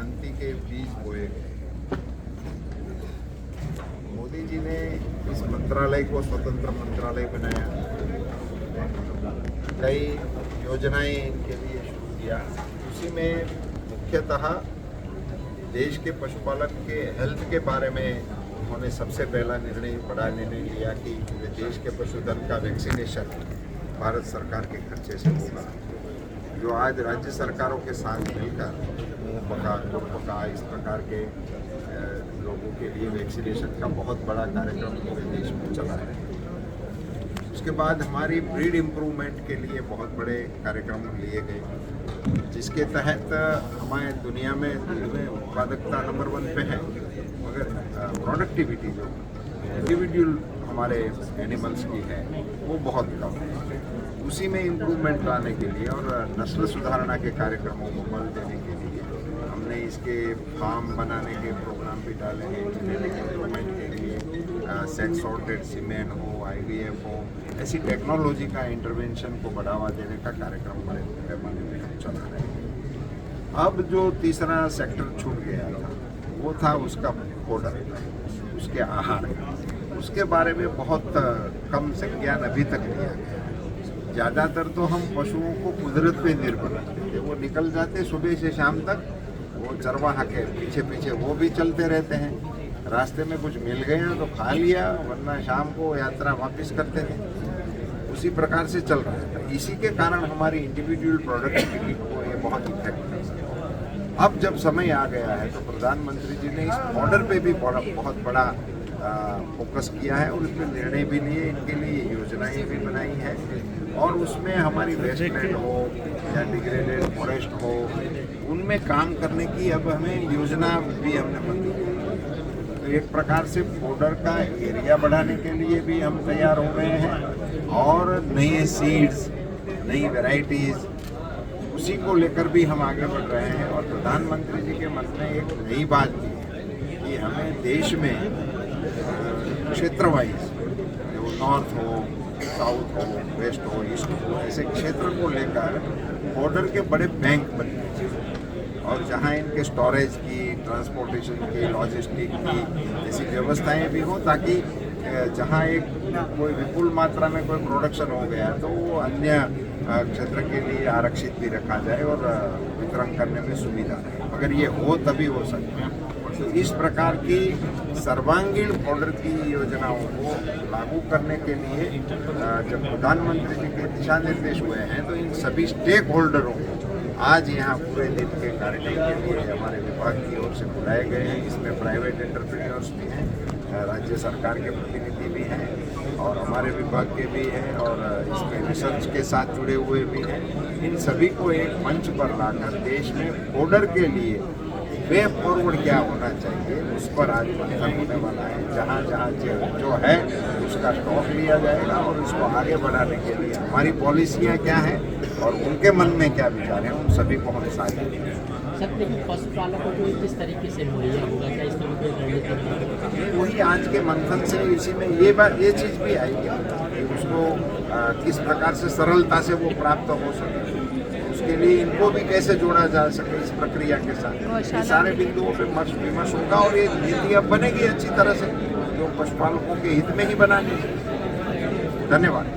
शांति के बीज बोए गए। मोदी जी ने इस मंत्रालय को स्वतंत्र मंत्रालय बनाया, कई योजनाएं इनके लिए शुरू किया। उसी में मुख्यतः देश के पशुपालक के हेल्थ के बारे में उन्होंने सबसे पहला बड़ा निर्णय लिया कि पूरे देश के पशुधन का वैक्सीनेशन भारत सरकार के खर्चे से होगा, जो आज राज्य सरकारों के साथ मिलकर मुंहपका, खुरपका इस प्रकार के लोगों के लिए वैक्सीनेशन का बहुत बड़ा कार्यक्रम पूरे देश में चला है। उसके बाद हमारी ब्रीड इम्प्रूवमेंट के लिए बहुत बड़े कार्यक्रम लिए गए, जिसके तहत हमारे दुनिया में दूध में उत्पादकता नंबर 1 पे है, मगर प्रोडक्टिविटी जो इंडिविजुअल हमारे एनिमल्स की है वो बहुत कम है। उसी में इम्प्रूवमेंट लाने के लिए और नस्ल सुधारणा के कार्यक्रमों को बल देने के लिए हमने इसके फार्म बनाने के प्रोग्राम भी डाले हैं। जेनेटिक इम्प्रूवमेंट के लिए सेट सॉर्टेड सीमेन हो, IVF हो, ऐसी टेक्नोलॉजी का इंटरवेंशन को बढ़ावा देने का कार्यक्रम बड़े पैमाने में हम चला रहे हैं। अब जो तीसरा सेक्टर छूट गया था वो था उसका फोडर, उसके आहार का। उसके बारे में बहुत कम संज्ञान अभी तक लिया गया। ज़्यादातर तो हम पशुओं को कुदरत पे निर्भर रखते थे, वो निकल जाते सुबह से शाम तक, वो चरवाहा के पीछे पीछे वो भी चलते रहते हैं। रास्ते में कुछ मिल गया तो खा लिया, वरना शाम को यात्रा वापस करते थे। उसी प्रकार से चल रहा था। इसी के कारण हमारी इंडिविजुअल प्रोडक्टिविटी को ये बहुत इफेक्ट है। अब जब समय आ गया है तो प्रधानमंत्री जी ने इस बॉर्डर पे भी बहुत बड़ा फोकस किया है और उसमें निर्णय भी लिए, इनके लिए योजनाएं भी बनाई हैं। और उसमें हमारी वेस्टलैंड हो या डिग्रेडेड फॉरेस्ट हो, उनमें काम करने की अब हमें योजना भी हमने बनी है। तो एक प्रकार से बॉर्डर का एरिया बढ़ाने के लिए भी हम तैयार हो गए हैं और नए सीड्स, नई वैरायटीज़, उसी को लेकर भी हम आगे बढ़ रहे हैं। और प्रधानमंत्री जी के मन में एक नई बात भी है कि हमें देश में क्षेत्र वाइज, जो नॉर्थ हो, साउथ हो, वेस्ट हो, ईस्ट हो, ऐसे क्षेत्र को लेकर बॉर्डर के बड़े बैंक बनने चाहिए और जहां इनके स्टोरेज की, ट्रांसपोर्टेशन की, लॉजिस्टिक की ऐसी व्यवस्थाएं भी हो, ताकि जहां एक कोई विपुल मात्रा में कोई प्रोडक्शन हो गया तो वो अन्य क्षेत्र के लिए आरक्षित भी रखा जाए और वितरण करने में सुविधा रहे। अगर ये हो तभी हो सकता है। तो इस प्रकार की सर्वांगीण बॉर्डर की योजनाओं को लागू करने के लिए जब प्रधानमंत्री जी के दिशा निर्देश हुए हैं तो इन सभी स्टेक होल्डरों को आज यहाँ पूरे दिन के कार्यक्रम के लिए हमारे विभाग की ओर से बुलाए गए हैं। इसमें प्राइवेट एंटरप्रेन्योर्स भी हैं, राज्य सरकार के प्रतिनिधि भी हैं और हमारे विभाग के भी हैं और इसमें रिसर्च के साथ जुड़े हुए भी हैं। इन सभी को एक मंच पर लाकर देश में बॉर्डर के लिए वे फॉरवर्ड क्या होना चाहिए उस पर आज मंथन होने वाला है। जहाँ जहाँ जो है उसका स्टॉक लिया जाएगा और उसको आगे बढ़ाने के लिए हमारी पॉलिसियाँ क्या हैं और उनके मन में क्या विचार हैं, उन सभी को हम साझा करेंगे। सर, लेकिन पशुपालकों को किस तरीके से मुहैया होगा, क्या इसमें कोई रणनीति? वही आज के मंथन से इसी में ये चीज़ भी आएगी कि उसको किस प्रकार से सरलता से वो प्राप्त हो सके, उसके लिए इनको भी कैसे जोड़ा जा सके इस प्रक्रिया के साथ। ये सारे बिंदुओं पे विमर्श होगा और ये नीति अब बनेगी अच्छी तरह से, जो पशुपालकों के हित में ही बनानी है। धन्यवाद।